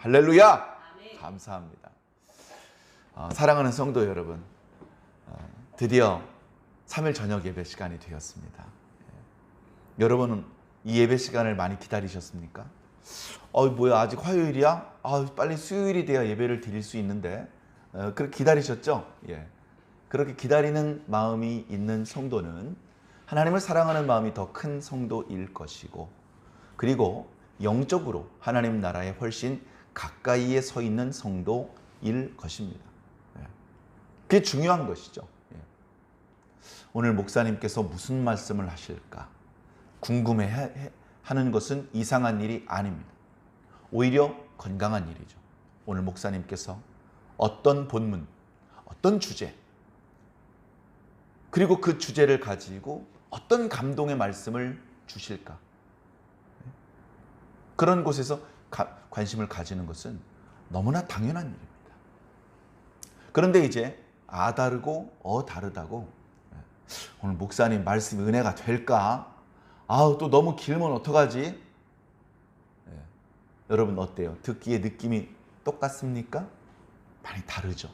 할렐루야! 아멘. 감사합니다. 사랑하는 성도 여러분, 드디어 3일 저녁 예배 시간이 되었습니다. 여러분은 이 예배 시간을 많이 기다리셨습니까? 뭐야, 아직 화요일이야? 빨리 수요일이 돼야 예배를 드릴 수 있는데, 그렇게 기다리셨죠? 예. 그렇게 기다리는 마음이 있는 성도는 하나님을 사랑하는 마음이 더 큰 성도일 것이고, 그리고 영적으로 하나님 나라에 훨씬 가까이에 서 있는 성도일 것입니다. 그게 중요한 것이죠. 오늘 목사님께서 무슨 말씀을 하실까 궁금해 하는 것은 이상한 일이 아닙니다. 오히려 건강한 일이죠. 오늘 목사님께서 어떤 본문, 어떤 주제, 그리고 그 주제를 가지고 어떤 감동의 말씀을 주실까, 그런 곳에서 관심을 가지는 것은 너무나 당연한 일입니다. 그런데 이제 다르고 다르다고, 오늘 목사님 말씀이 은혜가 될까? 또 너무 길면 어떡하지? 여러분 어때요? 듣기에 느낌이 똑같습니까? 많이 다르죠.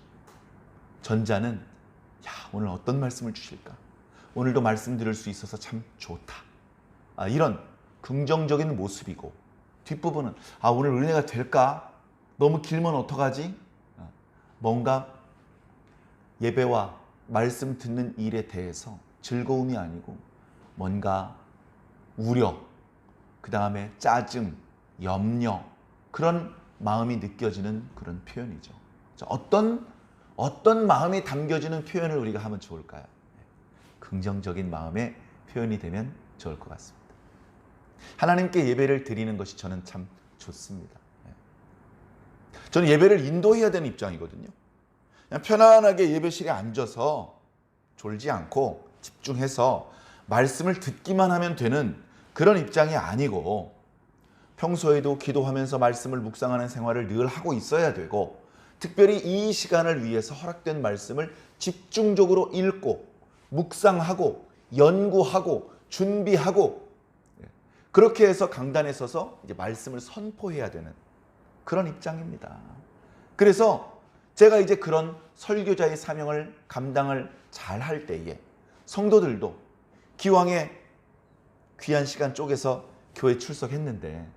전자는 오늘 어떤 말씀을 주실까? 오늘도 말씀 들을 수 있어서 참 좋다. 이런 긍정적인 모습이고, 뒷부분은 오늘 은혜가 될까? 너무 길면 어떡하지? 뭔가 예배와 말씀 듣는 일에 대해서 즐거움이 아니고 뭔가 우려, 그 다음에 짜증, 염려, 그런 마음이 느껴지는 그런 표현이죠. 어떤 마음이 담겨지는 표현을 우리가 하면 좋을까요? 긍정적인 마음의 표현이 되면 좋을 것 같습니다. 하나님께 예배를 드리는 것이 저는 참 좋습니다. 저는 예배를 인도해야 되는 입장이거든요. 그냥 편안하게 예배실에 앉아서 졸지 않고 집중해서 말씀을 듣기만 하면 되는 그런 입장이 아니고, 평소에도 기도하면서 말씀을 묵상하는 생활을 늘 하고 있어야 되고, 특별히 이 시간을 위해서 허락된 말씀을 집중적으로 읽고 묵상하고 연구하고 준비하고, 그렇게 해서 강단에 서서 이제 말씀을 선포해야 되는 그런 입장입니다. 그래서 제가 이제 그런 설교자의 사명을 감당을 잘 할 때에 성도들도 기왕에 귀한 시간 쪼개서 교회 출석했는데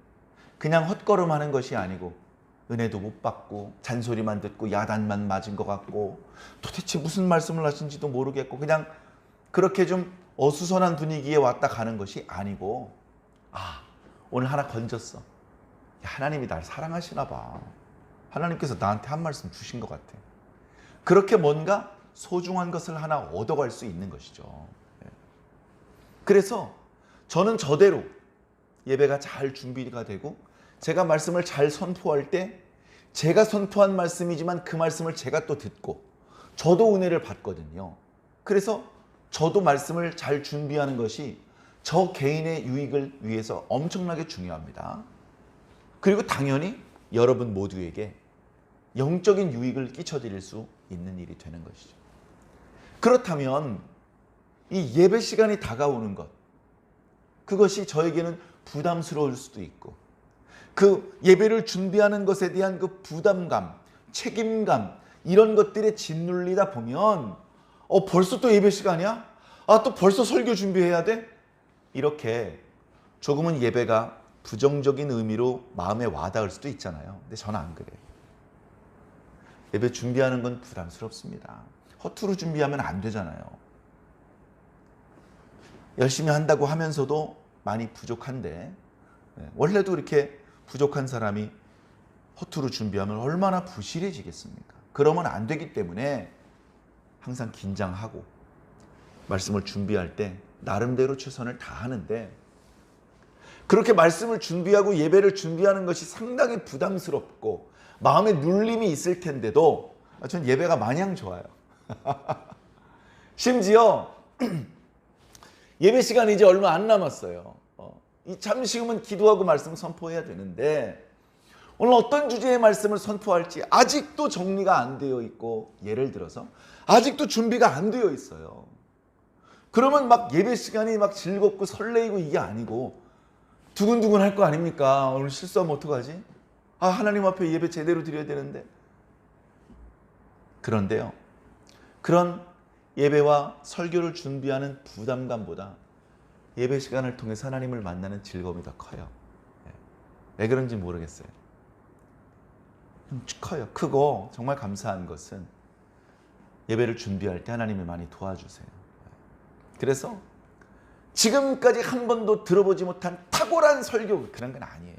그냥 헛걸음하는 것이 아니고, 은혜도 못 받고 잔소리만 듣고 야단만 맞은 것 같고 도대체 무슨 말씀을 하신지도 모르겠고 그냥 그렇게 좀 어수선한 분위기에 왔다 가는 것이 아니고, 오늘 하나 건졌어. 하나님이 날 사랑하시나 봐. 하나님께서 나한테 한 말씀 주신 것 같아. 그렇게 뭔가 소중한 것을 하나 얻어갈 수 있는 것이죠. 그래서 저는 저대로 예배가 잘 준비가 되고, 제가 말씀을 잘 선포할 때 제가 선포한 말씀이지만 그 말씀을 제가 또 듣고 저도 은혜를 받거든요. 그래서 저도 말씀을 잘 준비하는 것이 저 개인의 유익을 위해서 엄청나게 중요합니다. 그리고 당연히 여러분 모두에게 영적인 유익을 끼쳐드릴 수 있는 일이 되는 것이죠. 그렇다면 이 예배 시간이 다가오는 것, 그것이 저에게는 부담스러울 수도 있고, 그 예배를 준비하는 것에 대한 그 부담감, 책임감, 이런 것들에 짓눌리다 보면 벌써 또 예배 시간이야? 또 벌써 설교 준비해야 돼? 이렇게 조금은 예배가 부정적인 의미로 마음에 와닿을 수도 있잖아요. 근데 저는 안 그래요. 예배 준비하는 건 부담스럽습니다. 허투루 준비하면 안 되잖아요. 열심히 한다고 하면서도 많이 부족한데, 원래도 이렇게 부족한 사람이 허투루 준비하면 얼마나 부실해지겠습니까? 그러면 안 되기 때문에 항상 긴장하고 말씀을 준비할 때 나름대로 최선을 다하는데, 그렇게 말씀을 준비하고 예배를 준비하는 것이 상당히 부담스럽고 마음에 눌림이 있을 텐데도 전 예배가 마냥 좋아요. 심지어 예배 시간이 이제 얼마 안 남았어요. 잠시 후면 기도하고 말씀 선포해야 되는데, 오늘 어떤 주제의 말씀을 선포할지 아직도 정리가 안 되어 있고, 예를 들어서 아직도 준비가 안 되어 있어요. 그러면 막 예배 시간이 막 즐겁고 설레이고 이게 아니고 두근두근 할 거 아닙니까? 오늘 실수하면 어떡하지? 아, 하나님 앞에 예배 제대로 드려야 되는데. 그런데요, 그런 예배와 설교를 준비하는 부담감보다 예배 시간을 통해서 하나님을 만나는 즐거움이 더 커요. 왜 그런지 모르겠어요. 커요. 크고 정말 감사한 것은 예배를 준비할 때 하나님이 많이 도와주세요. 그래서 지금까지 한 번도 들어보지 못한 탁월한 설교, 그런 건 아니에요.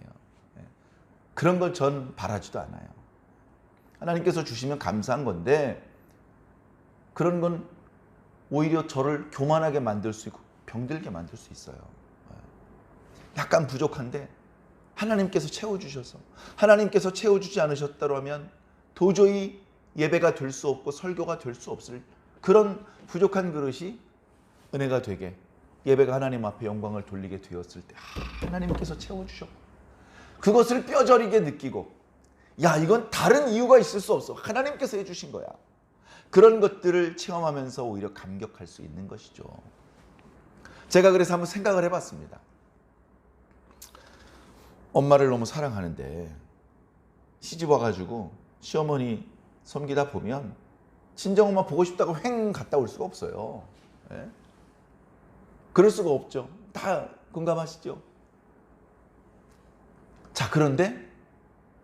그런 걸 전 바라지도 않아요. 하나님께서 주시면 감사한 건데, 그런 건 오히려 저를 교만하게 만들 수 있고 병들게 만들 수 있어요. 약간 부족한데 하나님께서 채워주셔서, 하나님께서 채워주지 않으셨다면 도저히 예배가 될 수 없고 설교가 될 수 없을 그런 부족한 그릇이 은혜가 되게, 예배가 하나님 앞에 영광을 돌리게 되었을 때 하나님께서 채워주셨고, 그것을 뼈저리게 느끼고, 야, 이건 다른 이유가 있을 수 없어, 하나님께서 해주신 거야, 그런 것들을 체험하면서 오히려 감격할 수 있는 것이죠. 제가 그래서 한번 생각을 해봤습니다. 엄마를 너무 사랑하는데 시집 와가지고 시어머니 섬기다 보면 친정엄마 보고 싶다고 횡 갔다 올 수가 없어요. 예? 그럴 수가 없죠. 다 공감하시죠? 자, 그런데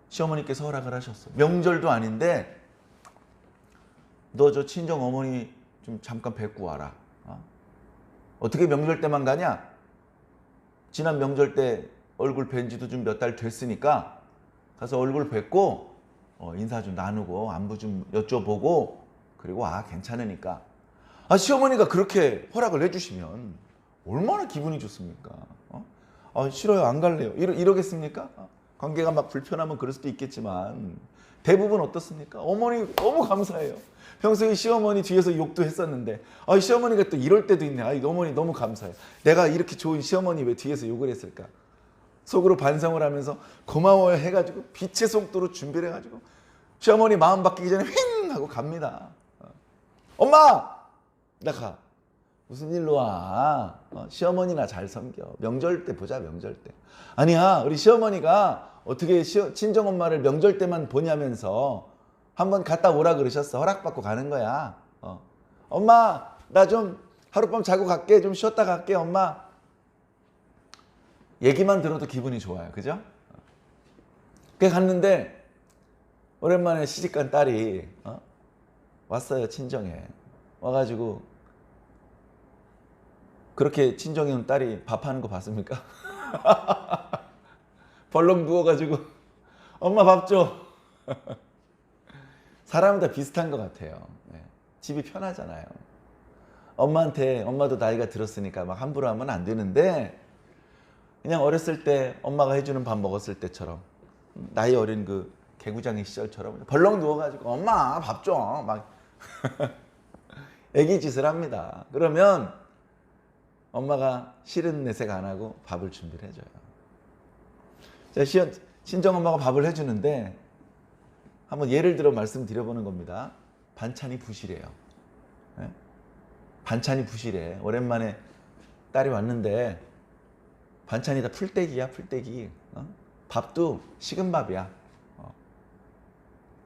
시어머니께서 허락을 하셨어. 명절도 아닌데 너 저 친정어머니 좀 잠깐 뵙고 와라. 어떻게 명절 때만 가냐? 지난 명절 때 얼굴 뵌 지도 좀 몇 달 됐으니까 가서 얼굴 뵙고 인사 좀 나누고 안부 좀 여쭤보고 그리고 괜찮으니까. 시어머니가 그렇게 허락을 해주시면 얼마나 기분이 좋습니까? 싫어요, 안 갈래요, 이러겠습니까? 관계가 막 불편하면 그럴 수도 있겠지만 대부분 어떻습니까? 어머니 너무 감사해요. 평소에 시어머니 뒤에서 욕도 했었는데 시어머니가 또 이럴 때도 있네. 어머니 너무 감사해. 내가 이렇게 좋은 시어머니 왜 뒤에서 욕을 했을까? 속으로 반성을 하면서 고마워요 해가지고 빛의 속도로 준비를 해가지고 시어머니 마음 바뀌기 전에 휙 하고 갑니다. 엄마! 나 가. 무슨 일로 와? 시어머니나 잘 섬겨. 명절 때 보자, 명절 때. 아니야, 우리 시어머니가 어떻게 친정엄마를 명절 때만 보냐면서 한번 갔다 오라 그러셨어. 허락받고 가는 거야. 엄마, 나 좀 하룻밤 자고 갈게. 좀 쉬었다 갈게, 엄마. 얘기만 들어도 기분이 좋아요. 그죠? 그래 갔는데 오랜만에 시집간 딸이 왔어요, 친정에. 와가지고 그렇게 친정에 온 딸이 밥하는 거 봤습니까? 벌렁 누워가지고 엄마 밥 줘. 사람은 다 비슷한 것 같아요. 집이 편하잖아요. 엄마도 나이가 들었으니까 막 함부로 하면 안 되는데 그냥 어렸을 때 엄마가 해주는 밥 먹었을 때처럼, 나이 어린 그 개구장의 시절처럼 벌렁 누워가지고 엄마 밥 줘. 막 애기 짓을 합니다. 그러면 엄마가 싫은 내색 안 하고 밥을 준비를 해줘요. 친정엄마가 밥을 해주는데 한번 예를 들어 말씀드려보는 겁니다. 반찬이 부실해요. 반찬이 부실해. 오랜만에 딸이 왔는데 반찬이 다 풀떼기야, 풀떼기. 밥도 식은 밥이야.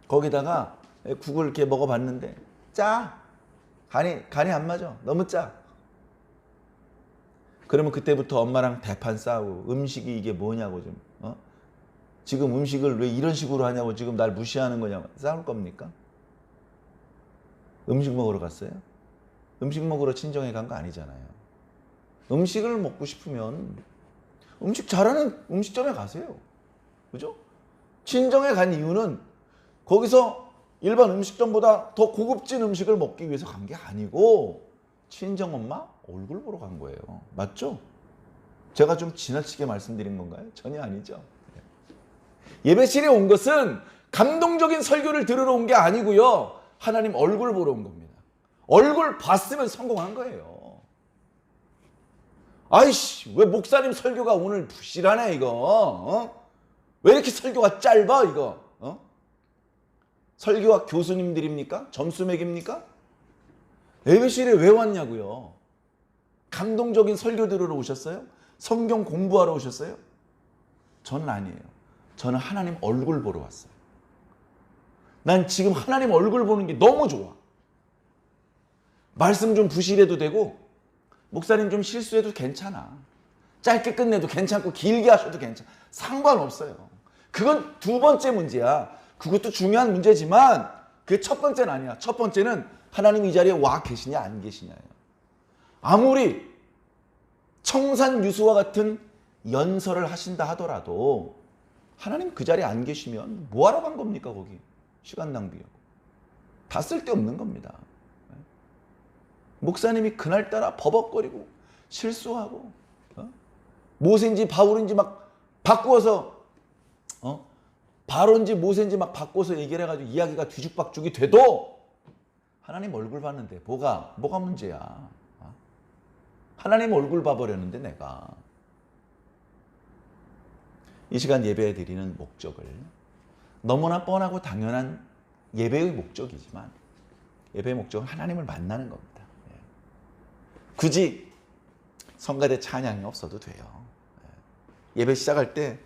거기다가 국을 이렇게 먹어봤는데 짜. 간이 안 맞아. 너무 짜. 그러면 그때부터 엄마랑 대판 싸우고, 음식이 이게 뭐냐고, 좀 지금 음식을 왜 이런 식으로 하냐고, 지금 날 무시하는 거냐고 싸울 겁니까? 음식 먹으러 갔어요? 음식 먹으러 친정에 간 거 아니잖아요. 음식을 먹고 싶으면 음식 잘하는 음식점에 가세요. 그죠? 친정에 간 이유는 거기서 일반 음식점보다 더 고급진 음식을 먹기 위해서 간 게 아니고 친정엄마 얼굴 보러 간 거예요. 맞죠? 제가 좀 지나치게 말씀드린 건가요? 전혀 아니죠. 예배실에 온 것은 감동적인 설교를 들으러 온 게 아니고요, 하나님 얼굴 보러 온 겁니다. 얼굴 봤으면 성공한 거예요. 아이씨, 왜 목사님 설교가 오늘 부실하네 이거? 왜 이렇게 설교가 짧아 이거? 설교학 교수님들입니까? 점수 매깁니까? 예배실에 왜 왔냐고요? 감동적인 설교 들으러 오셨어요? 성경 공부하러 오셨어요? 저는 아니에요. 저는 하나님 얼굴 보러 왔어요. 난 지금 하나님 얼굴 보는 게 너무 좋아. 말씀 좀 부실해도 되고 목사님 좀 실수해도 괜찮아. 짧게 끝내도 괜찮고 길게 하셔도 괜찮아. 상관없어요. 그건 두 번째 문제야. 그것도 중요한 문제지만 그게 첫 번째는 아니야. 첫 번째는 하나님 이 자리에 와 계시냐 안 계시냐예요. 아무리 청산유수와 같은 연설을 하신다 하더라도 하나님 그 자리에 안 계시면 뭐하러 간 겁니까 거기. 시간 낭비하고. 다 쓸데없는 겁니다. 목사님이 그날따라 버벅거리고 실수하고 모세인지 바울인지 막 바꾸어서 바로인지 모세인지 막 바꿔서 얘기를 해가지고 이야기가 뒤죽박죽이 돼도 하나님 얼굴 봤는데 뭐가 문제야. 하나님 얼굴 봐버렸는데 내가. 이 시간 예배 드리는 목적을 너무나 뻔하고 당연한 예배의 목적이지만 예배의 목적은 하나님을 만나는 겁니다. 굳이 성가대 찬양이 없어도 돼요. 예배 시작할 때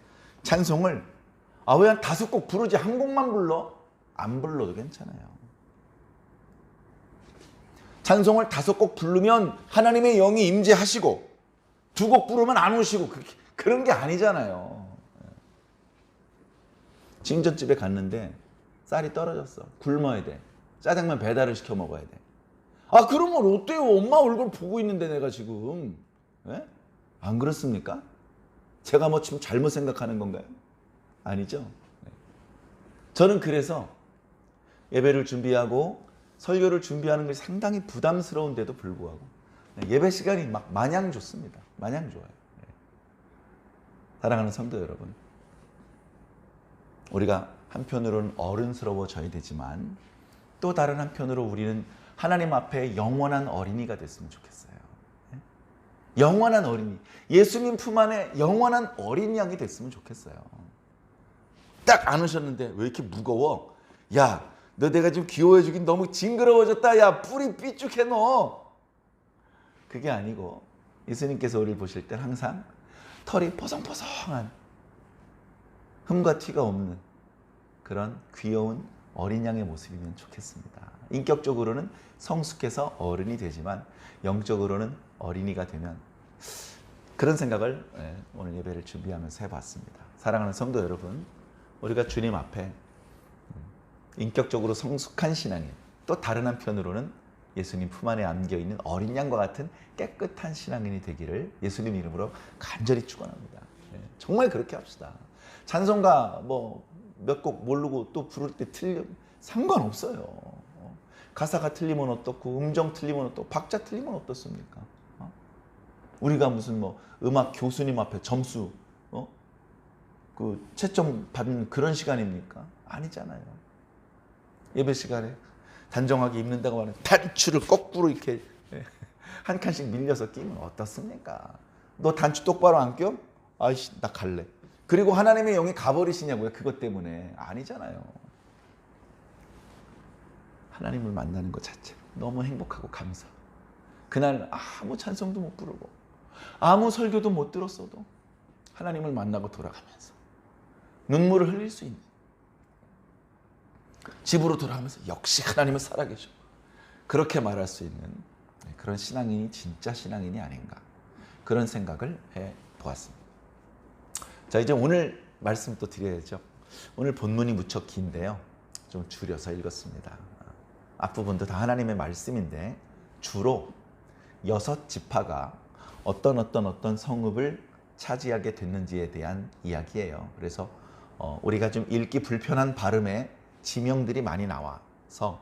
찬송을 왜 한 5곡 부르지 한 곡만 불러? 안 불러도 괜찮아요. 찬송을 5곡 부르면 하나님의 영이 임재하시고 2곡 부르면 안 오시고 그런 게 아니잖아요. 진전집에 갔는데 쌀이 떨어졌어. 굶어야 돼. 짜장면 배달을 시켜 먹어야 돼. 그러면 어때요? 엄마 얼굴 보고 있는데 내가 지금. 네? 안 그렇습니까? 제가 뭐 지금 잘못 생각하는 건가요? 아니죠. 네. 저는 그래서 예배를 준비하고 설교를 준비하는 것이 상당히 부담스러운데도 불구하고 예배 시간이 막 마냥 좋습니다. 마냥 좋아요. 네. 사랑하는 성도 여러분, 우리가 한편으로는 어른스러워져야 되지만 또 다른 한편으로 우리는 하나님 앞에 영원한 어린이가 됐으면 좋겠어요. 영원한 어린이. 예수님 품 안에 영원한 어린 양이 됐으면 좋겠어요. 딱 안으셨는데 왜 이렇게 무거워? 야, 너 내가 지금 귀여워해주긴 너무 징그러워졌다. 야, 뿌리 삐죽해 너. 그게 아니고 예수님께서 우리를 보실 때 항상 털이 포성포성한 흠과 티가 없는 그런 귀여운 어린 양의 모습이면 좋겠습니다. 인격적으로는 성숙해서 어른이 되지만 영적으로는 어린이가 되면 그런 생각을 오늘 예배를 준비하면서 해봤습니다. 사랑하는 성도 여러분, 우리가 주님 앞에 인격적으로 성숙한 신앙인, 또 다른 한편으로는 예수님 품 안에 안겨있는 어린 양과 같은 깨끗한 신앙인이 되기를 예수님 이름으로 간절히 축원합니다. 정말 그렇게 합시다. 찬송가 몇 곡 모르고 또 부를 때 틀리면 상관없어요. 가사가 틀리면 어떻고 음정 틀리면 어떻고 박자 틀리면 어떻습니까? 우리가 무슨 음악 교수님 앞에 점수 그 채점 받는 그런 시간입니까? 아니잖아요. 예배 시간에 단정하게 입는다고 하는 단추를 거꾸로 이렇게 한 칸씩 밀려서 끼면 어떻습니까? 너 단추 똑바로 안 껴? 아이씨, 나 갈래. 그리고 하나님의 영이 가버리시냐고요? 그것 때문에. 아니잖아요. 하나님을 만나는 것 자체 너무 행복하고 감사. 그날 아무 찬송도 못 부르고 아무 설교도 못 들었어도 하나님을 만나고 돌아가면서 눈물을 흘릴 수 있는, 집으로 돌아가면서 역시 하나님은 살아계셔, 그렇게 말할 수 있는 그런 신앙인이 진짜 신앙인이 아닌가, 그런 생각을 해보았습니다. 자, 이제 오늘 말씀 또 드려야죠. 오늘 본문이 무척 긴데요, 좀 줄여서 읽었습니다. 앞부분도 다 하나님의 말씀인데 주로 6지파가 어떤 성읍을 차지하게 됐는지에 대한 이야기예요. 그래서 우리가 좀 읽기 불편한 발음의 지명들이 많이 나와서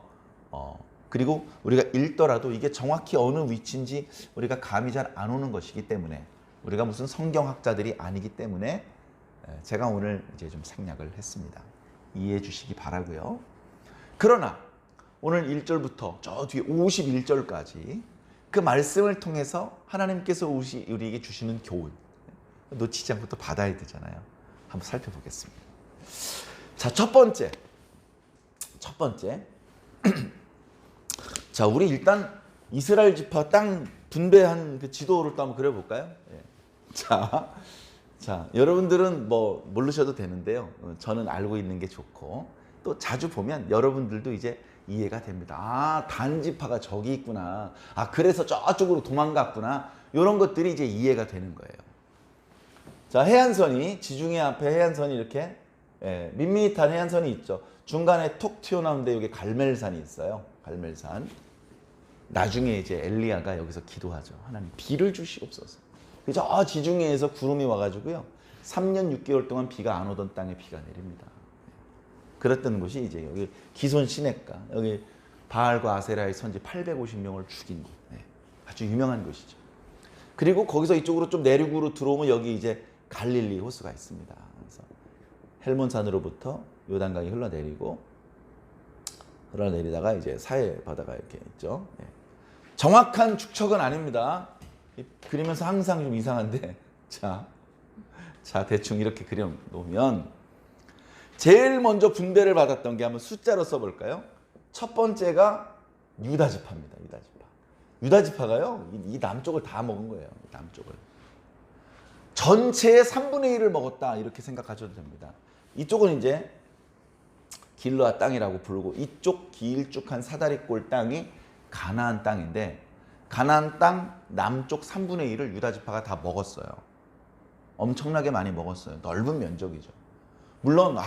그리고 우리가 읽더라도 이게 정확히 어느 위치인지 우리가 감이 잘 안 오는 것이기 때문에, 우리가 무슨 성경학자들이 아니기 때문에 제가 오늘 이제 좀 생략을 했습니다. 이해해 주시기 바라고요. 그러나 오늘 1절부터 저 뒤에 51절까지 그 말씀을 통해서 하나님께서 우리에게 주시는 교훈, 놓치지 않고 또 받아야 되잖아요. 한번 살펴보겠습니다. 자, 첫 번째. 자, 우리 일단 이스라엘 지파 땅 분배한 그 지도를 또 한번 그려볼까요? 자, 자, 여러분들은 뭐 모르셔도 되는데요. 저는 알고 있는 게 좋고 또 자주 보면 여러분들도 이제 이해가 됩니다. 아, 단지파가 저기 있구나. 아, 그래서 저쪽으로 도망갔구나. 이런 것들이 이제 이해가 되는 거예요. 자, 해안선이 지중해 앞에 해안선이 이렇게 밋밋한 해안선이 있죠. 중간에 톡 튀어나오는데 여기 갈멜산이 있어요. 갈멜산. 나중에 이제 엘리야가 여기서 기도하죠. 하나님 비를 주시옵소서. 저 지중해에서 구름이 와가지고요. 3년 6개월 동안 비가 안 오던 땅에 비가 내립니다. 그랬던 곳이 이제 여기 기손 시냇가, 여기 바알과 아세라의 선지 850명을 죽인 곳. 아주 유명한 곳이죠. 그리고 거기서 이쪽으로 좀 내륙으로 들어오면 여기 이제 갈릴리 호수가 있습니다. 그래서 헬몬산으로부터 요단강이 흘러내리다가 이제 사해 바다가 이렇게 있죠. 정확한 축척은 아닙니다. 그리면서 항상 좀 이상한데, 자 대충 이렇게 그려 놓으면 제일 먼저 분배를 받았던 게 한번 숫자로 써볼까요? 첫 번째가 유다지파입니다. 유다지파가요, 이 남쪽을 다 먹은 거예요. 남쪽을. 전체의 3분의 1을 먹었다, 이렇게 생각하셔도 됩니다. 이쪽은 이제 길르앗 땅이라고 부르고, 이쪽 길쭉한 사다리꼴 땅이 가나안 땅인데, 가나안 땅 남쪽 3분의 1을 유다지파가 다 먹었어요. 엄청나게 많이 먹었어요. 넓은 면적이죠. 물론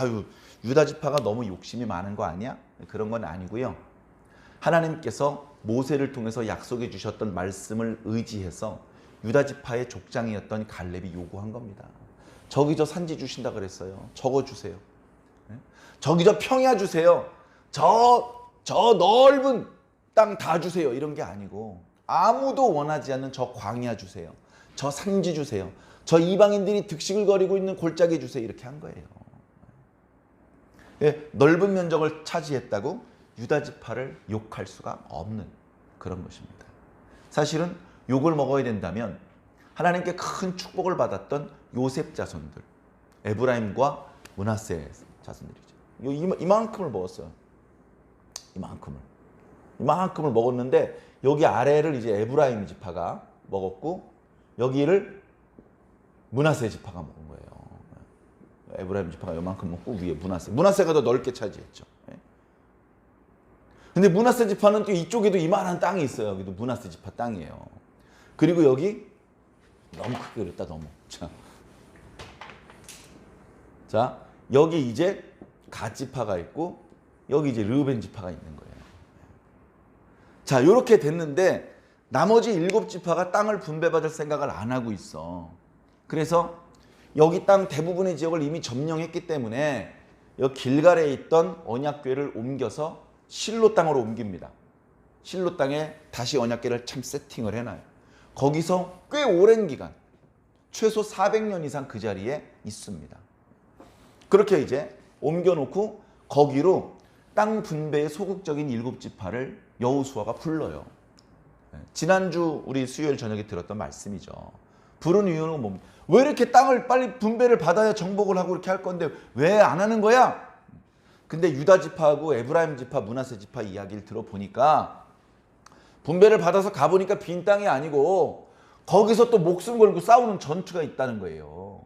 유다지파가 너무 욕심이 많은 거 아니야? 그런 건 아니고요. 하나님께서 모세를 통해서 약속해 주셨던 말씀을 의지해서 유다지파의 족장이었던 갈렙이 요구한 겁니다. 저기 저 산지 주신다 그랬어요. 저거 주세요. 저기 저 평야 주세요. 저 넓은 땅 다 주세요. 이런 게 아니고, 아무도 원하지 않는 저 광야 주세요. 저 산지 주세요. 저 이방인들이 득식을 거리고 있는 골짜기 주세요. 이렇게 한 거예요. 넓은 면적을 차지했다고 유다지파를 욕할 수가 없는 그런 것입니다. 사실은 욕을 먹어야 된다면 하나님께 큰 축복을 받았던 요셉 자손들, 에브라임과 므낫세 자손들이죠. 이만큼을 먹었어요. 이만큼을 먹었는데, 여기 아래를 이제 에브라임 지파가 먹었고, 여기를 므낫세 지파가 먹은 거예요. 에브라임 지파가 이만큼 먹고, 위에 므낫세가 더 넓게 차지했죠. 근데 므낫세 지파는 또 이쪽에도 이만한 땅이 있어요. 여기도 므낫세 지파 땅이에요. 그리고 여기 너무 크게 그렸다, 너무. 자, 여기 이제 갓 지파가 있고, 여기 이제 르우벤 지파가 있는 거예요. 자, 이렇게 됐는데 나머지 7지파가 땅을 분배받을 생각을 안 하고 있어. 그래서 여기 땅 대부분의 지역을 이미 점령했기 때문에 여기 길갈에 있던 언약궤를 옮겨서 실로 땅으로 옮깁니다. 실로 땅에 다시 언약궤를 참 세팅을 해놔요. 거기서 꽤 오랜 기간, 최소 400년 이상 그 자리에 있습니다. 그렇게 이제 옮겨놓고 거기로 땅 분배의 소극적인 7지파를 여호수아가 불러요. 지난주 우리 수요일 저녁에 들었던 말씀이죠. 부른 이유는 뭡니까? 왜 이렇게 땅을 빨리 분배를 받아야 정복을 하고 이렇게 할 건데 왜 안 하는 거야? 근데 유다 지파하고 에브라임 지파, 므낫세 지파 이야기를 들어보니까 분배를 받아서 가보니까 빈 땅이 아니고 거기서 또 목숨 걸고 싸우는 전투가 있다는 거예요.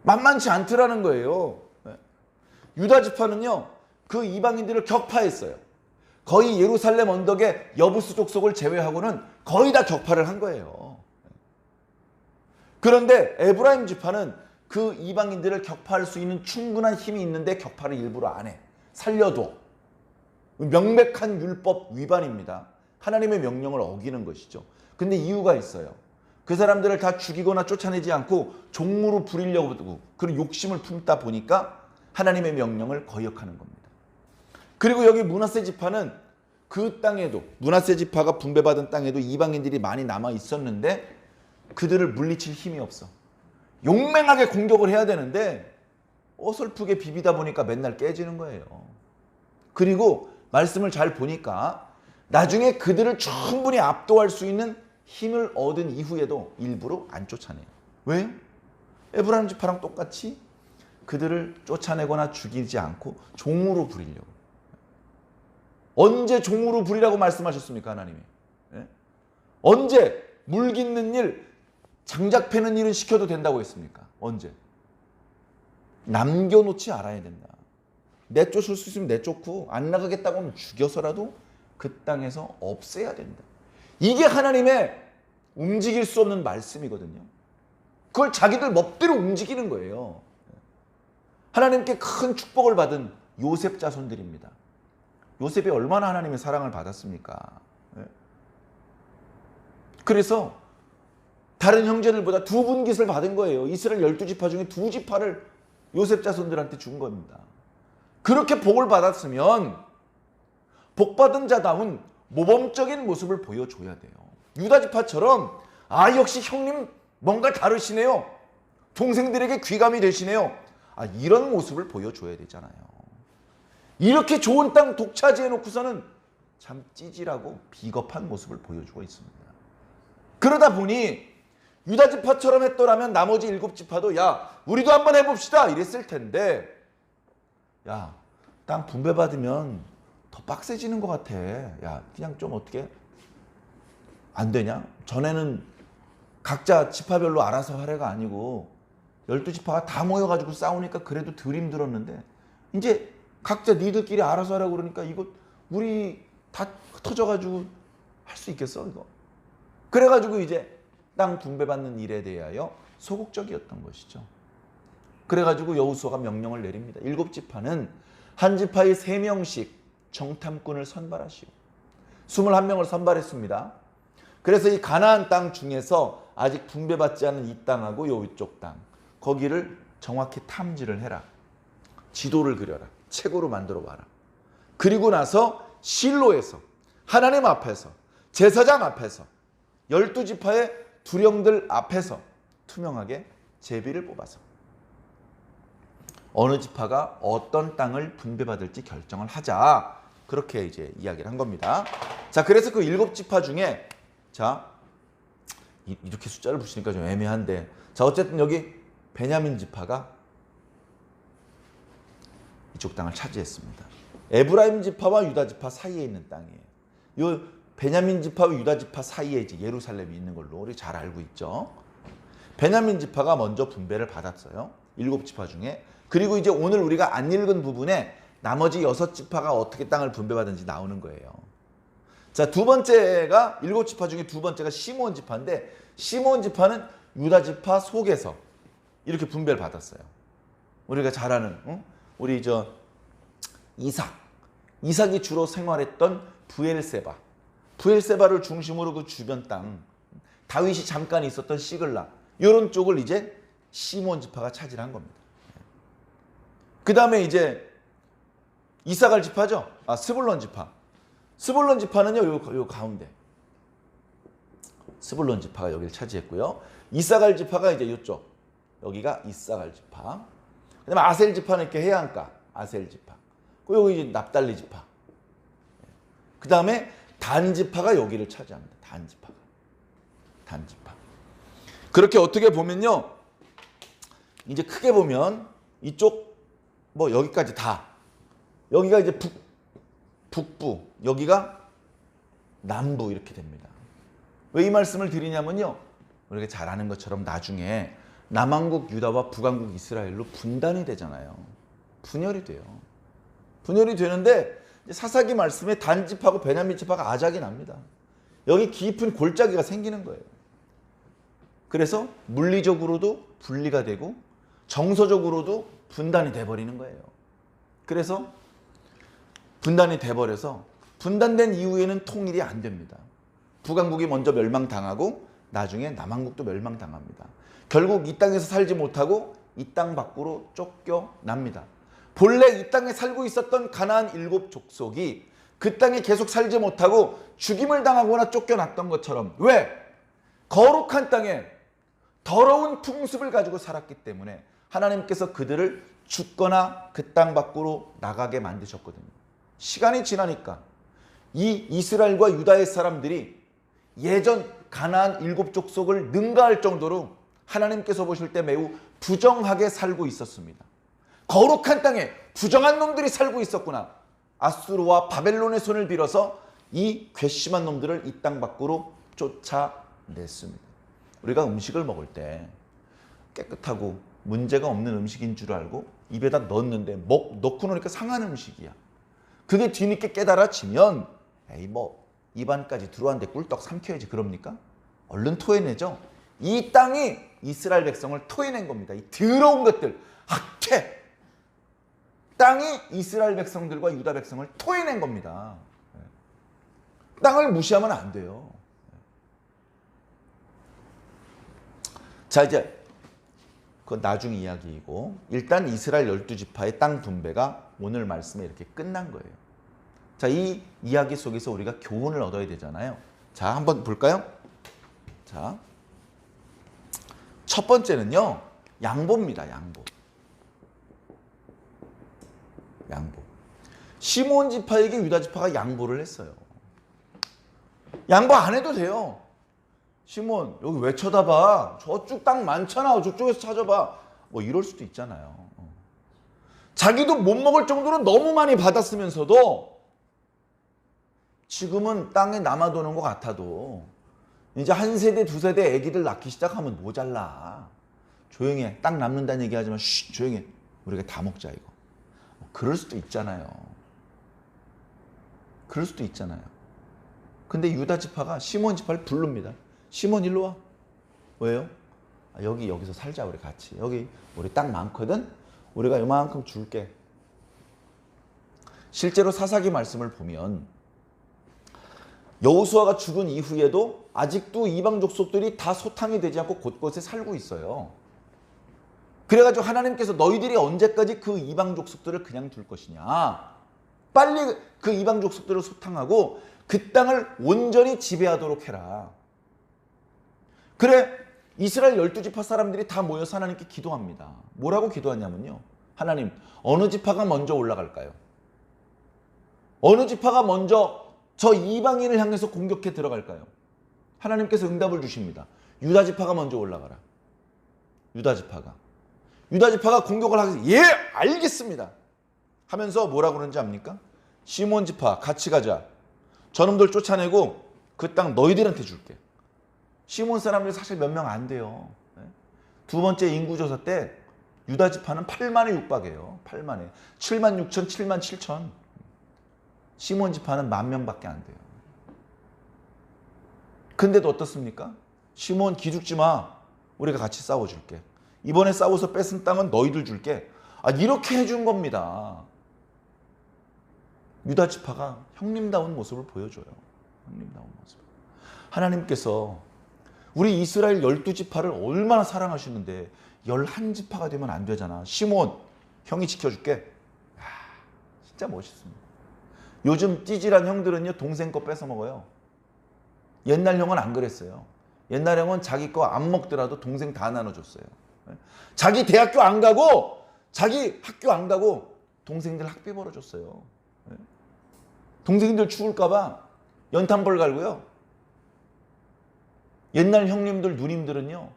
만만치 않더라는 거예요. 유다 지파는요, 그 이방인들을 격파했어요. 거의 예루살렘 언덕에 여부스 족속을 제외하고는 거의 다 격파를 한 거예요. 그런데 에브라임 지파는 그 이방인들을 격파할 수 있는 충분한 힘이 있는데 격파를 일부러 안 해. 살려둬. 명백한 율법 위반입니다. 하나님의 명령을 어기는 것이죠. 근데 이유가 있어요. 그 사람들을 다 죽이거나 쫓아내지 않고 종으로 부리려고 하고 그런 욕심을 품다 보니까 하나님의 명령을 거역하는 겁니다. 그리고 여기 므낫세 지파는 그 땅에도, 므낫세 지파가 분배받은 땅에도 이방인들이 많이 남아 있었는데 그들을 물리칠 힘이 없어. 용맹하게 공격을 해야 되는데 어설프게 비비다 보니까 맨날 깨지는 거예요. 그리고 말씀을 잘 보니까 나중에 그들을 충분히 압도할 수 있는 힘을 얻은 이후에도 일부러 안 쫓아내요. 왜요? 에브라임 지파랑 똑같이 그들을 쫓아내거나 죽이지 않고 종으로 부리려고. 언제 종으로 부리라고 말씀하셨습니까, 하나님이? 언제? 물 깃는 일, 장작 패는 일은 시켜도 된다고 했습니까? 언제? 남겨놓지 않아야 된다. 내쫓을 수 있으면 내쫓고 안 나가겠다고 하면 죽여서라도 그 땅에서 없애야 된다. 이게 하나님의 움직일 수 없는 말씀이거든요. 그걸 자기들 멋대로 움직이는 거예요. 하나님께 큰 축복을 받은 요셉 자손들입니다. 요셉이 얼마나 하나님의 사랑을 받았습니까? 그래서 다른 형제들보다 두 분깃을 받은 거예요. 이스라엘 12지파 중에 2지파를 요셉 자손들한테 준 겁니다. 그렇게 복을 받았으면 복받은 자다운 모범적인 모습을 보여줘야 돼요. 유다지파처럼 역시 형님 뭔가 다르시네요. 동생들에게 귀감이 되시네요. 이런 모습을 보여줘야 되잖아요. 이렇게 좋은 땅 독차지해 놓고서는 참 찌질하고 비겁한 모습을 보여주고 있습니다. 그러다 보니 유다지파처럼 했더라면 나머지 7지파도 우리도 한번 해봅시다 이랬을 텐데 땅 분배받으면 더 빡세지는 것 같아. 그냥 좀 어떻게 안 되냐? 전에는 각자 지파별로 알아서 하래가 아니고 12지파가 다 모여가지고 싸우니까 그래도 덜 힘들었는데 이제 각자 니들끼리 알아서 하라고 그러니까 이거 우리 다 흩어져가지고 할 수 있겠어 이거? 그래가지고 이제 땅 분배받는 일에 대하여 소극적이었던 것이죠. 그래가지고 여호수아가 명령을 내립니다. 7지파는 한 지파에 3명씩 정탐꾼을 선발하시오. 21명을 선발했습니다. 그래서 이 가나안 땅 중에서 아직 분배받지 않은 이 땅하고 이쪽 땅 거기를 정확히 탐지를 해라. 지도를 그려라. 책으로 만들어 봐라. 그리고 나서 실로에서 하나님 앞에서 제사장 앞에서 12지파의 두령들 앞에서 투명하게 제비를 뽑아서 어느 지파가 어떤 땅을 분배받을지 결정을 하자. 그렇게 이제 이야기를 한 겁니다. 자, 그래서 그 7지파 중에 이렇게 숫자를 붙이니까 좀 애매한데 어쨌든 여기 베냐민 지파가 이쪽 땅을 차지했습니다. 에브라임 지파와 유다 지파 사이에 있는 땅이에요. 이 베냐민 지파와 유다 지파 사이에 이제 예루살렘이 있는 걸로 우리 잘 알고 있죠. 베냐민 지파가 먼저 분배를 받았어요. 7지파 중에. 그리고 이제 오늘 우리가 안 읽은 부분에 나머지 6지파가 어떻게 땅을 분배받은지 나오는 거예요. 자, 두 번째가 7지파 중에 두 번째가 시므온 지파인데 시므온 지파는 유다 지파 속에서 이렇게 분배를 받았어요. 우리가 잘 아는 우리 이삭이 주로 생활했던 부엘세바를 중심으로 그 주변 땅, 다윗이 잠깐 있었던 시글락 이런 쪽을 이제 시므온 지파가 차지한 겁니다. 그 다음에 이제 이사갈 지파죠. 스불론 지파. 스불론 지파는요, 요 가운데. 스불론 지파가 여기를 차지했고요. 이사갈 지파가 이제 이쪽. 여기가 이사갈 지파. 그 다음에 아셀 지파는 이렇게 해안가. 아셀 지파. 그리고 여기 이제 납달리 지파. 그 다음에 단 지파가 여기를 차지합니다. 단 지파. 그렇게 어떻게 보면요. 이제 크게 보면 이쪽 여기까지 다. 여기가 이제 북부, 여기가 남부 이렇게 됩니다. 왜 이 말씀을 드리냐면요. 우리가 잘 아는 것처럼 나중에 남왕국 유다와 북왕국 이스라엘로 분단이 되잖아요. 분열이 돼요. 분열이 되는데 사사기 말씀에 단지파하고 베냐민 지파가 아작이 납니다. 여기 깊은 골짜기가 생기는 거예요. 그래서 물리적으로도 분리가 되고 정서적으로도 분단이 돼버리는 거예요. 그래서 분단이 돼버려서 분단된 이후에는 통일이 안 됩니다. 북왕국이 먼저 멸망당하고 나중에 남왕국도 멸망당합니다. 결국 이 땅에서 살지 못하고 이 땅 밖으로 쫓겨납니다. 본래 이 땅에 살고 있었던 가나안 7족속이 그 땅에 계속 살지 못하고 죽임을 당하거나 쫓겨났던 것처럼 왜? 거룩한 땅에 더러운 풍습을 가지고 살았기 때문에 하나님께서 그들을 죽거나 그 땅 밖으로 나가게 만드셨거든요. 시간이 지나니까 이 이스라엘과 유다의 사람들이 예전 가나안 7족속을 능가할 정도로 하나님께서 보실 때 매우 부정하게 살고 있었습니다. 거룩한 땅에 부정한 놈들이 살고 있었구나. 아수르와 바벨론의 손을 빌어서 이 괘씸한 놈들을 이 땅 밖으로 쫓아냈습니다. 우리가 음식을 먹을 때 깨끗하고 문제가 없는 음식인 줄 알고 입에다 넣었는데 넣고 놓으니까 상한 음식이야. 그게 뒤늦게 깨달아지면 에이 뭐 입안까지 들어왔는데 꿀떡 삼켜야지 그럽니까? 얼른 토해내죠. 이 땅이 이스라엘 백성을 토해낸 겁니다. 이 더러운 것들, 학퇴. 땅이 이스라엘 백성들과 유다 백성을 토해낸 겁니다. 땅을 무시하면 안 돼요. 자, 이제 그건 나중 이야기이고 일단 이스라엘 12지파의 땅 분배가 오늘 말씀에 이렇게 끝난 거예요. 자, 이 이야기 속에서 우리가 교훈을 얻어야 되잖아요. 자, 한번 볼까요? 자, 첫 번째는요, 양보입니다. 양보. 시므온 지파에게 유다 지파가 양보를 했어요. 양보 안 해도 돼요. 시므온 여기 왜 쳐다봐? 저쪽 땅 많잖아. 저쪽에서 찾아봐. 뭐 이럴 수도 있잖아요. 자기도 못 먹을 정도로 너무 많이 받았으면서도 지금은 땅에 남아도는 것 같아도 이제 한 세대 두 세대 애기들 낳기 시작하면 모자라. 조용히 해. 땅 남는다는 얘기하지만 쉿 조용히 해. 우리가 다 먹자 이거. 그럴 수도 있잖아요. 그럴 수도 있잖아요. 근데 유다 지파가 시므온 지파를 부릅니다. 시므온 일로 와. 왜요? 여기서 살자 우리 같이. 여기 우리 땅 많거든. 우리가 이만큼 줄게. 실제로 사사기 말씀을 보면 여호수아가 죽은 이후에도 아직도 이방 족속들이 다 소탕이 되지 않고 곳곳에 살고 있어요. 그래가지고 하나님께서 너희들이 언제까지 그 이방 족속들을 그냥 둘 것이냐. 빨리 그 이방 족속들을 소탕하고 그 땅을 온전히 지배하도록 해라. 그래 이스라엘 12지파 사람들이 다 모여서 하나님께 기도합니다. 뭐라고 기도하냐면요. 하나님 어느 지파가 먼저 올라갈까요? 어느 지파가 먼저 저 이방인을 향해서 공격해 들어갈까요? 하나님께서 응답을 주십니다. 유다 지파가 먼저 올라가라. 유다 지파가 공격을 하겠습니다. 예, 알겠습니다. 하면서 뭐라고 그러는지 압니까? 시므온 지파 같이 가자. 저놈들 쫓아내고 그 땅 너희들한테 줄게. 시므온 사람들이 사실 몇 명 안 돼요. 두 번째 인구조사 때 유다 지파는 8만에 육박해요. 8만에. 7만 6천, 7만 7천. 시므온 지파는 10,000명밖에 안 돼요. 근데도 어떻습니까? 시므온 기죽지 마. 우리가 같이 싸워줄게. 이번에 싸워서 뺏은 땅은 너희들 줄게. 이렇게 해준 겁니다. 유다 지파가 형님다운 모습을 보여줘요. 형님다운 모습. 하나님께서 우리 이스라엘 12지파를 얼마나 사랑하시는데 11지파가 되면 안 되잖아. 시므온 형이 지켜줄게. 진짜 멋있습니다. 요즘 찌질한 형들은요 동생 거 뺏어 먹어요. 옛날 형은 안 그랬어요. 옛날 형은 자기 거 안 먹더라도 동생 다 나눠줬어요. 자기 대학교 안 가고 자기 학교 안 가고 동생들 학비 벌어줬어요. 동생들 죽을까 봐 연탄벌 갈고요. 옛날 형님들 누님들은요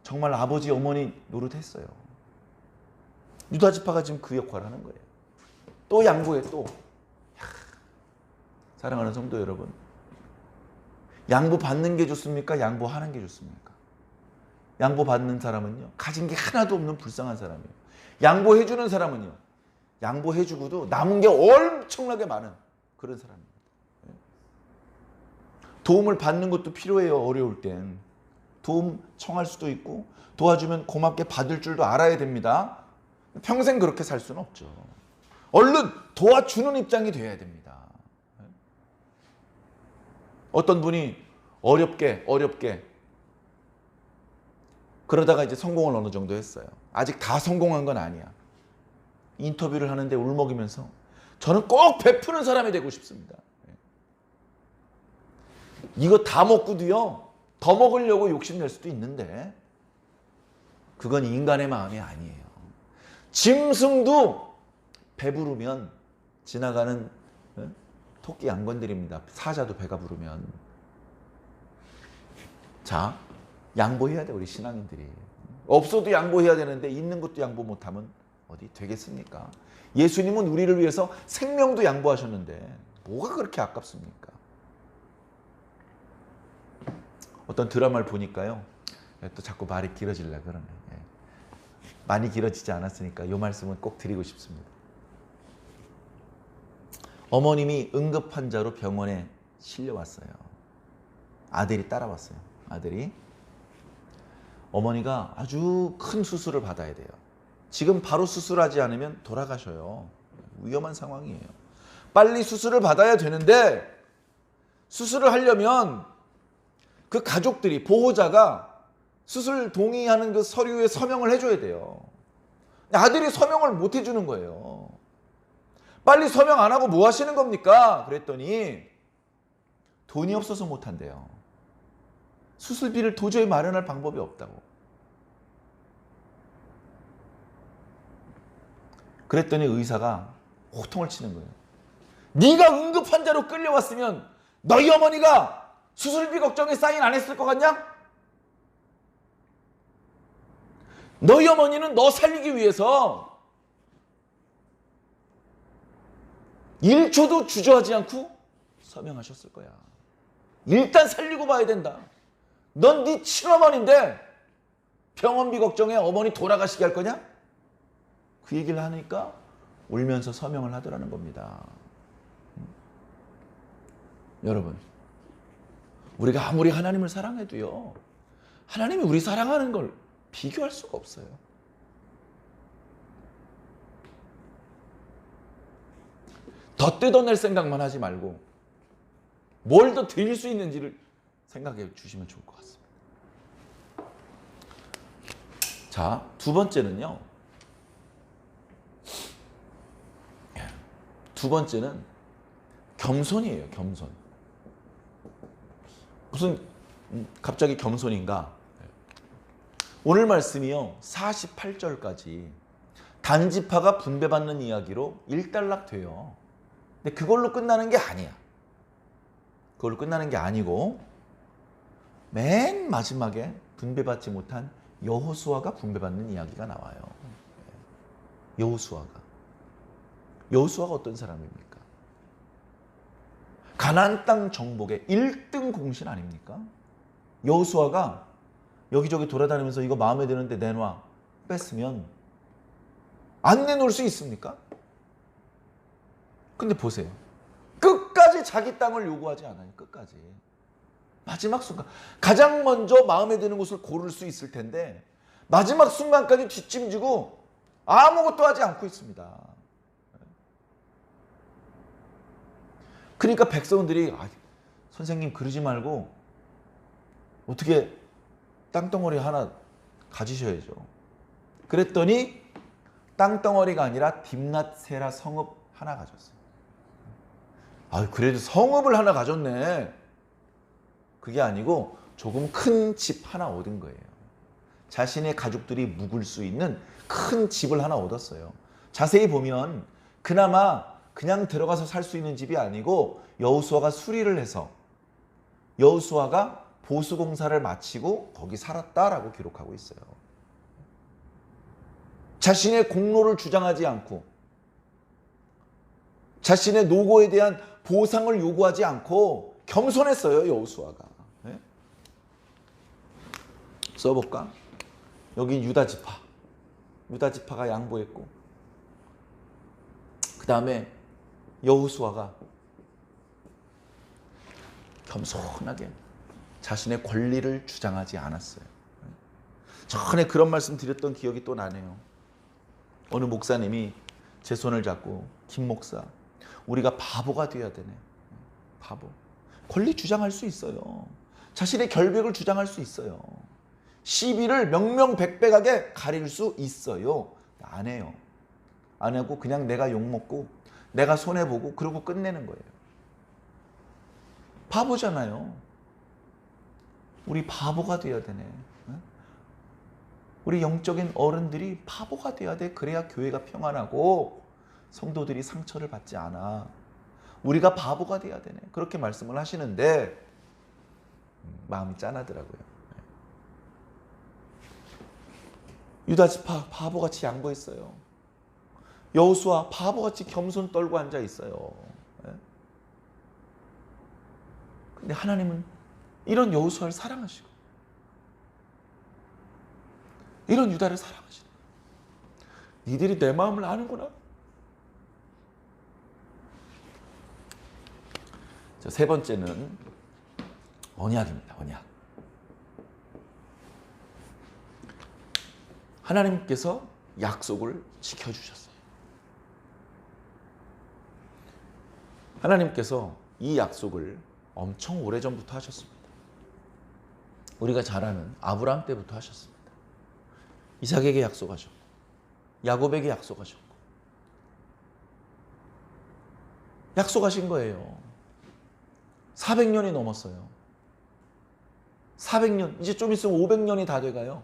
정말 아버지 어머니 노릇했어요. 유다 지파가 지금 그 역할을 하는 거예요. 또 양보해 또. 사랑하는 성도 여러분, 양보 받는 게 좋습니까? 양보하는 게 좋습니까? 양보 받는 사람은요 가진 게 하나도 없는 불쌍한 사람이에요. 양보해 주는 사람은요 양보해 주고도 남은 게 엄청나게 많은 그런 사람입니다. 도움을 받는 것도 필요해요. 어려울 땐 도움 청할 수도 있고 도와주면 고맙게 받을 줄도 알아야 됩니다. 평생 그렇게 살 수는 없죠. 얼른 도와주는 입장이 돼야 됩니다. 어떤 분이 어렵게 그러다가 이제 성공을 어느 정도 했어요. 아직 다 성공한 건 아니야. 인터뷰를 하는데 울먹이면서 저는 꼭 베푸는 사람이 되고 싶습니다. 이거 다 먹고도요 더 먹으려고 욕심낼 수도 있는데 그건 인간의 마음이 아니에요. 짐승도 배부르면 지나가는 토끼 안 건드립니다. 사자도 배가 부르면. 자, 양보해야 돼 우리 신앙인들이. 없어도 양보해야 되는데 있는 것도 양보 못하면 어디 되겠습니까? 예수님은 우리를 위해서 생명도 양보하셨는데 뭐가 그렇게 아깝습니까? 어떤 드라마를 보니까요 또 자꾸 말이 길어지려 그러네. 예. 많이 길어지지 않았으니까 이 말씀은 꼭 드리고 싶습니다. 어머님이 응급 환자로 병원에 실려왔어요. 아들이 따라왔어요. 아들이. 어머니가 아주 큰 수술을 받아야 돼요. 지금 바로 수술하지 않으면 돌아가셔요. 위험한 상황이에요. 빨리 수술을 받아야 되는데 수술을 하려면 그 가족들이, 보호자가 수술 동의하는 그 서류에 서명을 해줘야 돼요. 아들이 서명을 못 해주는 거예요. 빨리 서명 안 하고 뭐 하시는 겁니까? 그랬더니 돈이 없어서 못 한대요. 수술비를 도저히 마련할 방법이 없다고. 그랬더니 의사가 호통을 치는 거예요. 네가 응급 환자로 끌려왔으면 너희 어머니가 수술비 걱정에 사인 안 했을 것 같냐? 너희 어머니는 너 살리기 위해서 1초도 주저하지 않고 서명하셨을 거야. 일단 살리고 봐야 된다. 넌 네 친어머니인데 병원비 걱정에 어머니 돌아가시게 할 거냐? 그 얘기를 하니까 울면서 서명을 하더라는 겁니다. 여러분, 우리가 아무리 하나님을 사랑해도요, 하나님이 우리 사랑하는 걸 비교할 수가 없어요. 더 뜯어낼 생각만 하지 말고 뭘 더 드릴 수 있는지를 생각해 주시면 좋을 것 같습니다. 자, 두 번째는요. 두 번째는 겸손이에요. 겸손. 무슨 갑자기 겸손인가? 오늘 말씀이요. 48절까지 단지파가 분배받는 이야기로 일단락돼요. 근데 그걸로 끝나는 게 아니야. 그걸로 끝나는 게 아니고 맨 마지막에 분배받지 못한 여호수아가 분배받는 이야기가 나와요. 여호수아가 어떤 사람입니까? 가나안 땅 정복의 1등 공신 아닙니까? 여호수아가 여기저기 돌아다니면서 이거 마음에 드는데 내놔 뺐으면 안 내놓을 수 있습니까? 근데 보세요. 끝까지 자기 땅을 요구하지 않아요. 끝까지. 마지막 순간. 가장 먼저 마음에 드는 곳을 고를 수 있을 텐데 마지막 순간까지 뒷짐지고 아무것도 하지 않고 있습니다. 그러니까 백성들이 선생님 그러지 말고 어떻게 땅덩어리 하나 가지셔야죠. 그랬더니 땅덩어리가 아니라 딥낫세라 성읍 하나 가졌어요. 그래도 성읍을 하나 가졌네. 그게 아니고 조금 큰 집 하나 얻은 거예요. 자신의 가족들이 묵을 수 있는 큰 집을 하나 얻었어요. 자세히 보면 그나마 그냥 들어가서 살 수 있는 집이 아니고 여호수아가 수리를 해서 여호수아가 보수공사를 마치고 거기 살았다라고 기록하고 있어요. 자신의 공로를 주장하지 않고 자신의 노고에 대한 보상을 요구하지 않고 겸손했어요. 여호수아가. 네? 써볼까? 여기 유다지파가 양보했고 그 다음에 여호수아가 겸손하게 자신의 권리를 주장하지 않았어요. 전에 그런 말씀 드렸던 기억이 또 나네요. 어느 목사님이 제 손을 잡고 김 목사, 우리가 바보가 돼야 되네. 바보. 권리 주장할 수 있어요. 자신의 결백을 주장할 수 있어요. 시비를 명명백백하게 가릴 수 있어요. 안 해요. 안 하고 그냥 내가 욕먹고 내가 손해보고 그러고 끝내는 거예요. 바보잖아요. 우리 바보가 돼야 되네. 우리 영적인 어른들이 바보가 돼야 돼. 그래야 교회가 평안하고 성도들이 상처를 받지 않아. 우리가 바보가 돼야 되네. 그렇게 말씀을 하시는데 마음이 짠하더라고요. 유다지파 바보같이 양보했어요. 여호수아 바보같이 겸손 떨고 앉아 있어요. 근데 하나님은 이런 여호수아를 사랑하시고 이런 유다를 사랑하시는 거예요. 니들이 내 마음을 아는구나. 자, 세 번째는 언약입니다. 언약. 하나님께서 약속을 지켜주셨어요. 하나님께서 이 약속을 엄청 오래전부터 하셨습니다. 우리가 잘 아는 아브라함 때부터 하셨습니다. 이삭에게 약속하셨고 야곱에게 약속하셨고 약속하신 거예요. 400년이 넘었어요. 400년, 이제 좀 있으면 500년이 다 돼가요.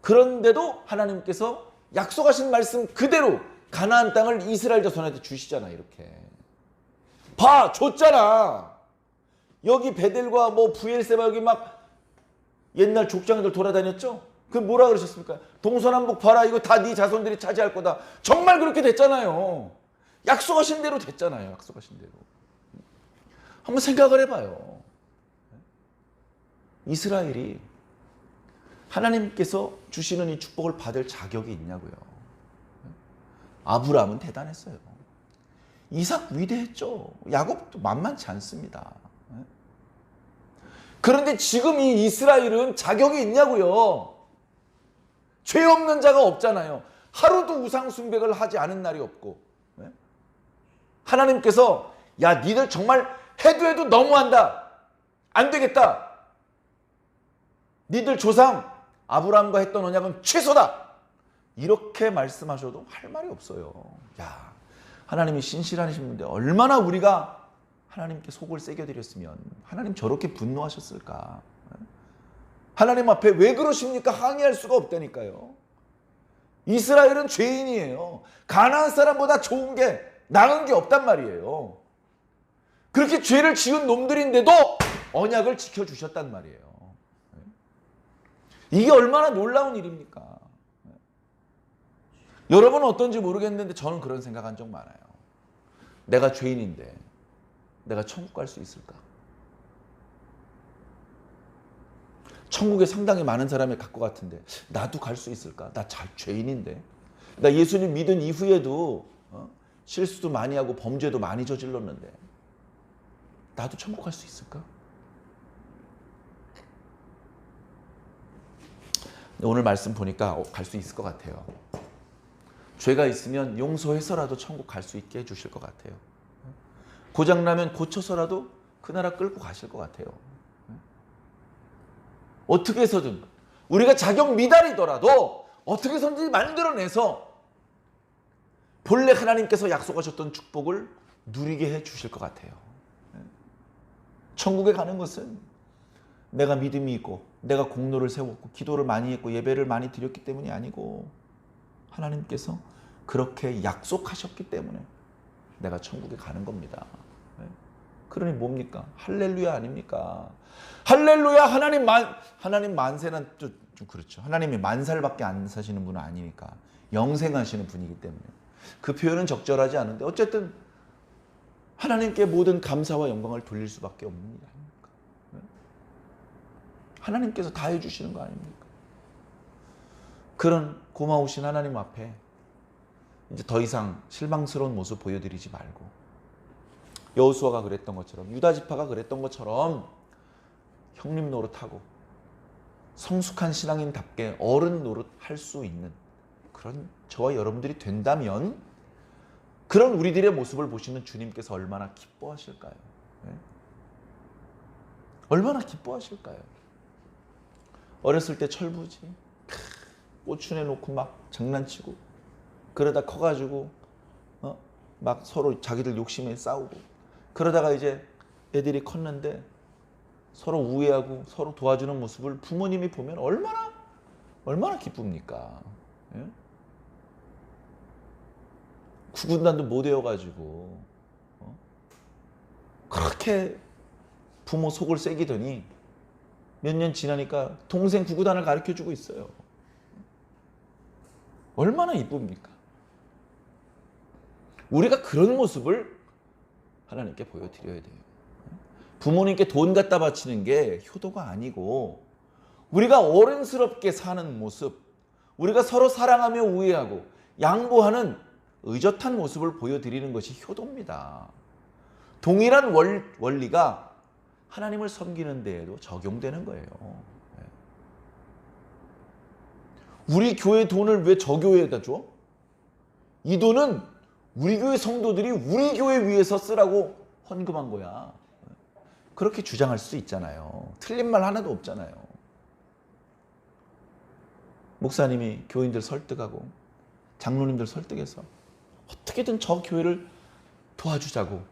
그런데도 하나님께서 약속하신 말씀 그대로 가나안 땅을 이스라엘 자손한테 주시잖아. 이렇게 봐, 줬잖아. 여기 베델과 뭐 브엘세바 여기 막 옛날 족장들 돌아다녔죠. 그 뭐라 그러셨습니까? 동서남북 봐라, 이거 다 네 자손들이 차지할 거다. 정말 그렇게 됐잖아요. 약속하신 대로 됐잖아요. 약속하신 대로. 한번 생각을 해봐요. 이스라엘이 하나님께서 주시는 이 축복을 받을 자격이 있냐고요. 아브라함은 대단했어요. 이삭 위대했죠. 야곱도 만만치 않습니다. 그런데 지금 이 이스라엘은 자격이 있냐고요. 죄 없는 자가 없잖아요. 하루도 우상 숭배를 하지 않은 날이 없고. 하나님께서 야, 니들 정말 해도 너무한다. 안 되겠다. 니들 조상 아브라함과 했던 언약은 취소다. 이렇게 말씀하셔도 할 말이 없어요. 야, 하나님이 신실하신 분인데 얼마나 우리가 하나님께 속을 새겨드렸으면 하나님 저렇게 분노하셨을까. 하나님 앞에 왜 그러십니까? 항의할 수가 없다니까요. 이스라엘은 죄인이에요. 가나안 사람보다 좋은 게 나은 게 없단 말이에요. 그렇게 죄를 지은 놈들인데도 언약을 지켜주셨단 말이에요. 이게 얼마나 놀라운 일입니까? 여러분은 어떤지 모르겠는데 저는 그런 생각한 적 많아요. 내가 죄인인데 내가 천국 갈 수 있을까? 천국에 상당히 많은 사람이 갈 것 같은데 나도 갈 수 있을까? 나 죄인인데. 나 예수님 믿은 이후에도 실수도 많이 하고 범죄도 많이 저질렀는데 나도 천국 갈 수 있을까? 오늘 말씀 보니까 갈 수 있을 것 같아요. 죄가 있으면 용서해서라도 천국 갈 수 있게 해주실 것 같아요. 고장나면 고쳐서라도 그 나라 끌고 가실 것 같아요. 어떻게 해서든 우리가 자격 미달이더라도 어떻게 해서든지 만들어내서 본래 하나님께서 약속하셨던 축복을 누리게 해주실 것 같아요. 천국에 가는 것은 내가 믿음이 있고 내가 공로를 세웠고 기도를 많이 했고 예배를 많이 드렸기 때문이 아니고 하나님께서 그렇게 약속하셨기 때문에 내가 천국에 가는 겁니다. 그러니 뭡니까? 할렐루야 아닙니까? 할렐루야. 하나님 만세는 좀 그렇죠. 하나님이 만살밖에 안 사시는 분은 아니니까 영생하시는 분이기 때문에 그 표현은 적절하지 않은데 어쨌든 하나님께 모든 감사와 영광을 돌릴 수밖에 없는 일 아닙니까? 하나님께서 다 해주시는 거 아닙니까? 그런 고마우신 하나님 앞에 이제 더 이상 실망스러운 모습 보여드리지 말고 여호수아가 그랬던 것처럼 유다 지파가 그랬던 것처럼 형님 노릇하고 성숙한 신앙인답게 어른 노릇할 수 있는 그런 저와 여러분들이 된다면 그런 우리들의 모습을 보시는 주님께서 얼마나 기뻐하실까요? 얼마나 기뻐하실까요? 어렸을 때 철부지 꼬춘해 놓고 막 장난치고 그러다 커가지고 막 서로 자기들 욕심에 싸우고 그러다가 이제 애들이 컸는데 서로 우애하고 서로 도와주는 모습을 부모님이 보면 얼마나 기쁩니까? 예? 구군단도 못 외워가지고 그렇게 부모 속을 새기더니 몇 년 지나니까 동생 구구단을 가르쳐주고 있어요. 얼마나 이쁩니까? 우리가 그런 모습을 하나님께 보여드려야 돼요. 부모님께 돈 갖다 바치는 게 효도가 아니고 우리가 어른스럽게 사는 모습, 우리가 서로 사랑하며 우애하고 양보하는 의젓한 모습을 보여드리는 것이 효도입니다. 동일한 원리가 하나님을 섬기는 데에도 적용되는 거예요. 우리 교회 돈을 왜 저 교회에다 줘? 이 돈은 우리 교회 성도들이 우리 교회 위해서 쓰라고 헌금한 거야. 그렇게 주장할 수 있잖아요. 틀린 말 하나도 없잖아요. 목사님이 교인들 설득하고 장로님들 설득해서 어떻게든 저 교회를 도와주자고,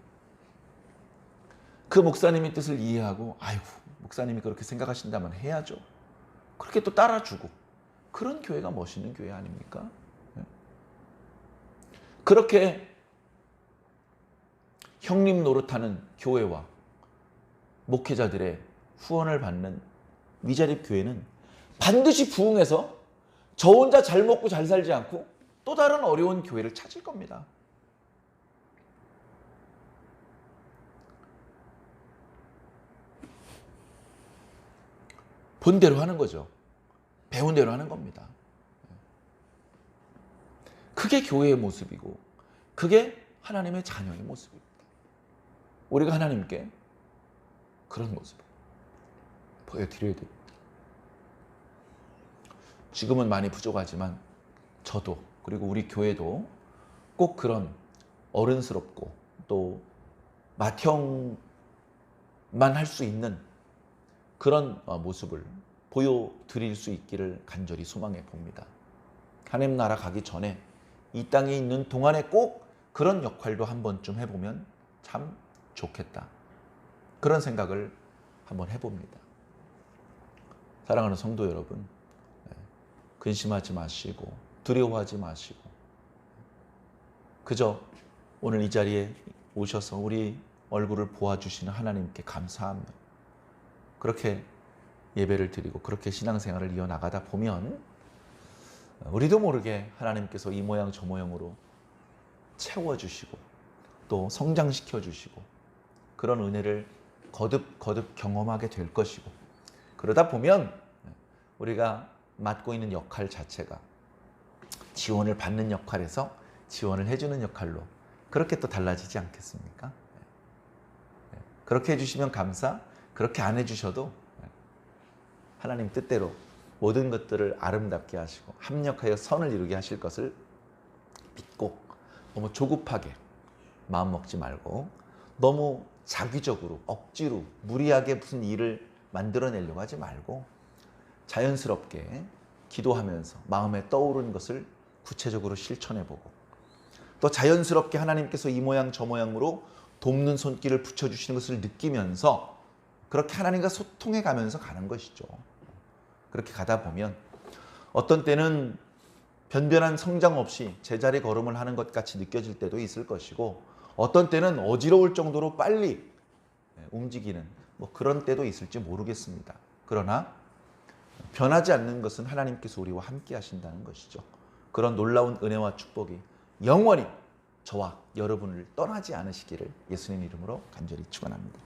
그 목사님의 뜻을 이해하고 아이고 목사님이 그렇게 생각하신다면 해야죠. 그렇게 또 따라주고, 그런 교회가 멋있는 교회 아닙니까? 그렇게 형님 노릇하는 교회와 목회자들의 후원을 받는 미자립 교회는 반드시 부흥해서 저 혼자 잘 먹고 잘 살지 않고 또 다른 어려운 교회를 찾을 겁니다. 본 대로 하는 거죠. 배운 대로 하는 겁니다. 그게 교회의 모습이고 그게 하나님의 자녀의 모습입니다. 우리가 하나님께 그런 모습을 보여드려야 됩니다. 지금은 많이 부족하지만 저도, 그리고 우리 교회도 꼭 그런 어른스럽고 또 맏형만 할 수 있는 그런 모습을 보여드릴 수 있기를 간절히 소망해 봅니다. 하나님 나라 가기 전에 이 땅에 있는 동안에 꼭 그런 역할도 한 번쯤 해보면 참 좋겠다. 그런 생각을 한번 해봅니다. 사랑하는 성도 여러분, 근심하지 마시고 두려워하지 마시고 그저 오늘 이 자리에 오셔서 우리 얼굴을 보아주시는 하나님께 감사하며 그렇게 예배를 드리고 그렇게 신앙생활을 이어나가다 보면 우리도 모르게 하나님께서 이 모양 저 모양으로 채워주시고 또 성장시켜주시고 그런 은혜를 거듭 경험하게 될 것이고, 그러다 보면 우리가 맡고 있는 역할 자체가 지원을 받는 역할에서 지원을 해주는 역할로 그렇게 또 달라지지 않겠습니까? 그렇게 해주시면 감사, 그렇게 안 해주셔도 하나님 뜻대로 모든 것들을 아름답게 하시고 합력하여 선을 이루게 하실 것을 믿고 너무 조급하게 마음 먹지 말고 너무 자기적으로 억지로 무리하게 무슨 일을 만들어내려고 하지 말고 자연스럽게 기도하면서 마음에 떠오른 것을 구체적으로 실천해보고 또 자연스럽게 하나님께서 이 모양 저 모양으로 돕는 손길을 붙여주시는 것을 느끼면서 그렇게 하나님과 소통해 가면서 가는 것이죠. 그렇게 가다 보면 어떤 때는 변변한 성장 없이 제자리 걸음을 하는 것 같이 느껴질 때도 있을 것이고 어떤 때는 어지러울 정도로 빨리 움직이는 그런 때도 있을지 모르겠습니다. 그러나 변하지 않는 것은 하나님께서 우리와 함께 하신다는 것이죠. 그런 놀라운 은혜와 축복이 영원히 저와 여러분을 떠나지 않으시기를 예수님 이름으로 간절히 축원합니다.